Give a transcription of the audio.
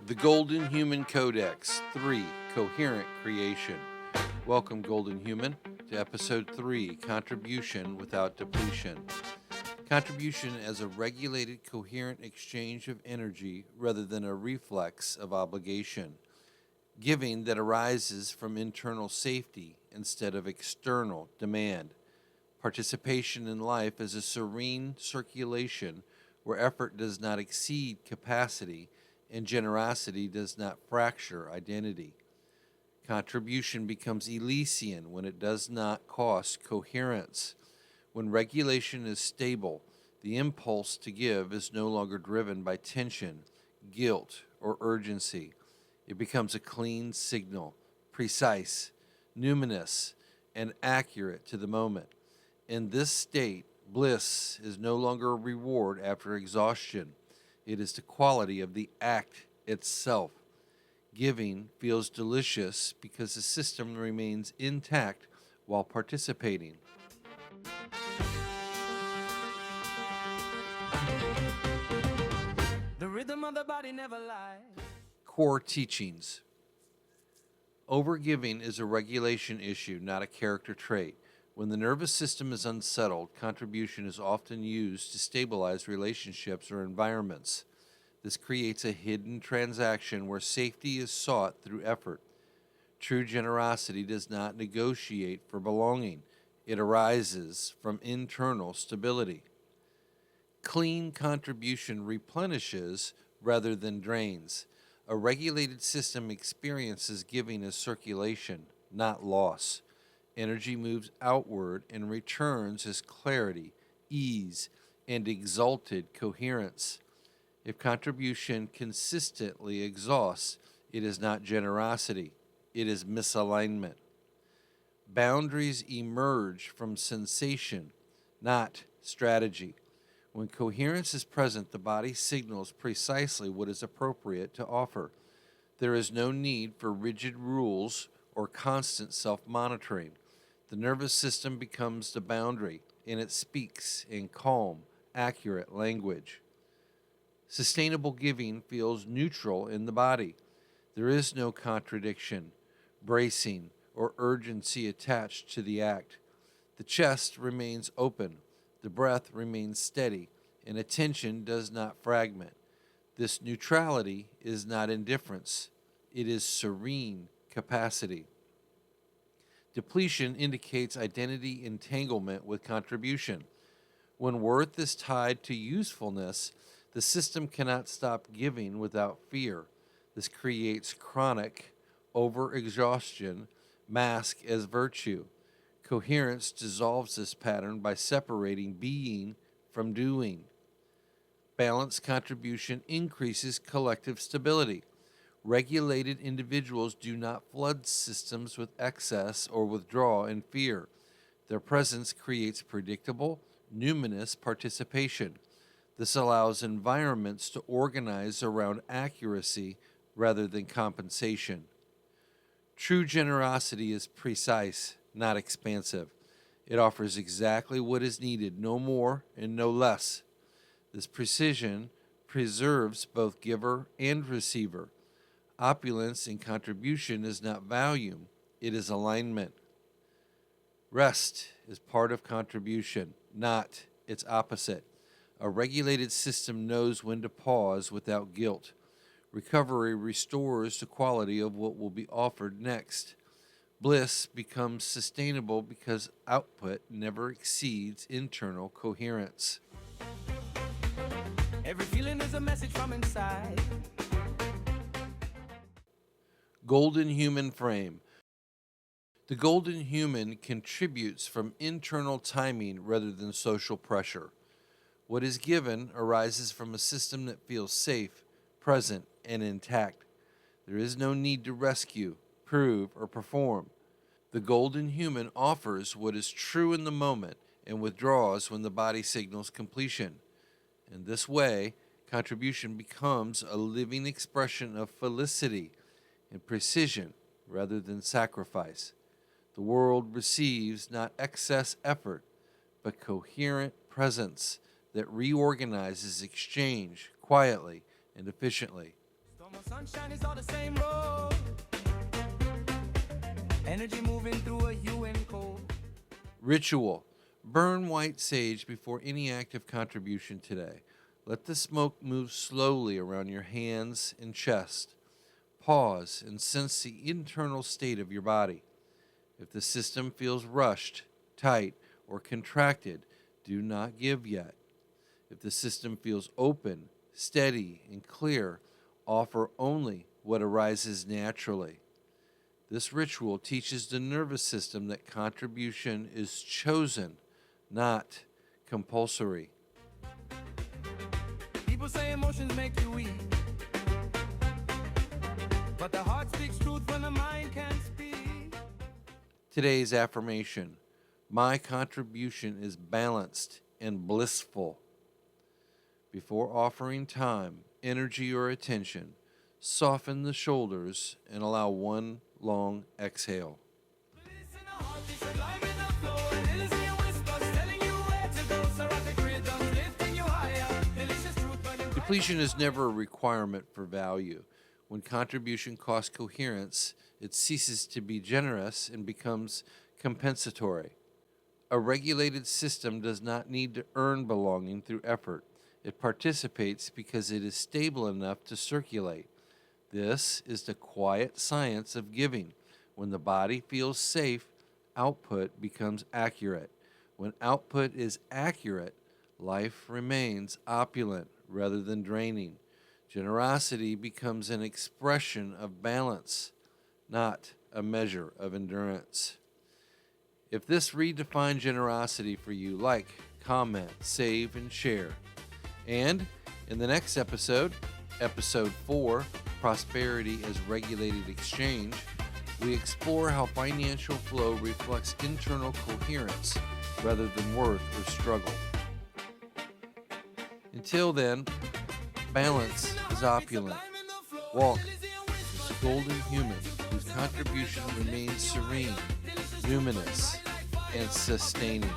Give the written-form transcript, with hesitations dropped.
The Golden Human Codex III, Coherent Creation. Welcome, Golden Human, to Episode 3, Contribution Without Depletion. Contribution as a regulated, coherent exchange of energy rather than a reflex of obligation. Giving that arises from internal safety instead of external demand. Participation in life as a serene circulation where effort does not exceed capacity and generosity does not fracture identity. Contribution becomes Elysian when it does not cost coherence. When regulation is stable, the impulse to give is no longer driven by tension, guilt, or urgency. It becomes a clean signal, precise, numinous, and accurate to the moment. In this state, bliss is no longer a reward after exhaustion. It is the quality of the act itself. Giving feels delicious because the system remains intact while participating. The rhythm of the body never lies. Core teachings. Overgiving is a regulation issue, not a character trait. When the nervous system is unsettled, contribution is often used to stabilize relationships or environments. This creates a hidden transaction where safety is sought through effort. True generosity does not negotiate for belonging. It arises from internal stability. Clean contribution replenishes rather than drains. A regulated system experiences giving as circulation, not loss. Energy moves outward and returns as clarity, ease, and exalted coherence. If contribution consistently exhausts, it is not generosity, it is misalignment. Boundaries emerge from sensation, not strategy. When coherence is present, the body signals precisely what is appropriate to offer. There is no need for rigid rules or constant self-monitoring. The nervous system becomes the boundary, and it speaks in calm, accurate language. Sustainable giving feels neutral in the body. There is no contradiction, bracing, or urgency attached to the act. The chest remains open, the breath remains steady, and attention does not fragment. This neutrality is not indifference. It is serene capacity. Depletion indicates identity entanglement with contribution. When worth is tied to usefulness, the system cannot stop giving without fear. This creates chronic overexhaustion, masked as virtue. Coherence dissolves this pattern by separating being from doing. Balanced contribution increases collective stability. Regulated individuals do not flood systems with excess or withdraw in fear. Their presence creates predictable, numinous participation. This allows environments to organize around accuracy rather than compensation. True generosity is precise, not expansive. It offers exactly what is needed, no more and no less. This precision preserves both giver and receiver. Opulence in contribution is not volume, it is alignment. Rest is part of contribution, not its opposite. A regulated system knows when to pause without guilt. Recovery restores the quality of what will be offered next. Bliss becomes sustainable because output never exceeds internal coherence. Every feeling is a message from inside. Golden Human Frame. The Golden Human contributes from internal timing rather than social pressure. What is given arises from a system that feels safe, present, and intact. There is no need to rescue, prove, or perform. The Golden Human offers what is true in the moment and withdraws when the body signals completion. In this way, contribution becomes a living expression of felicity and precision rather than sacrifice. The world receives not excess effort, but coherent presence that reorganizes exchange quietly and efficiently. My sunshine is all the same road. Energy moving through a hue and code. Ritual. Burn white sage before any active contribution today. Let the smoke move slowly around your hands and chest. Pause and sense the internal state of your body. If the system feels rushed, tight, or contracted, do not give yet. If the system feels open, steady, and clear, offer only what arises naturally. This ritual teaches the nervous system that contribution is chosen, not compulsory. People say emotions make you weak, but the heart speaks truth when the mind can't speak. Today's affirmation: my contribution is balanced and blissful. Before offering time, energy, or attention, soften the shoulders and allow one long exhale. Bliss in the heart, it's alive in the flow, and it is in whispers telling you where to go. Serene rhythm lifting you higher. Delicious truth burning bright. Depletion is never a requirement for value. When contribution costs coherence, it ceases to be generous and becomes compensatory. A regulated system does not need to earn belonging through effort. It participates because it is stable enough to circulate. This is the quiet science of giving. When the body feels safe, output becomes accurate. When output is accurate, life remains opulent rather than draining. Generosity becomes an expression of balance, not a measure of endurance. If this redefined generosity for you, like, comment, save, and share. And in the next episode, episode 4, Prosperity as Regulated Exchange, we explore how financial flow reflects internal coherence rather than worth or struggle. Until then, balance is opulent. Walk as a golden human whose contribution remains serene, numinous, and sustaining.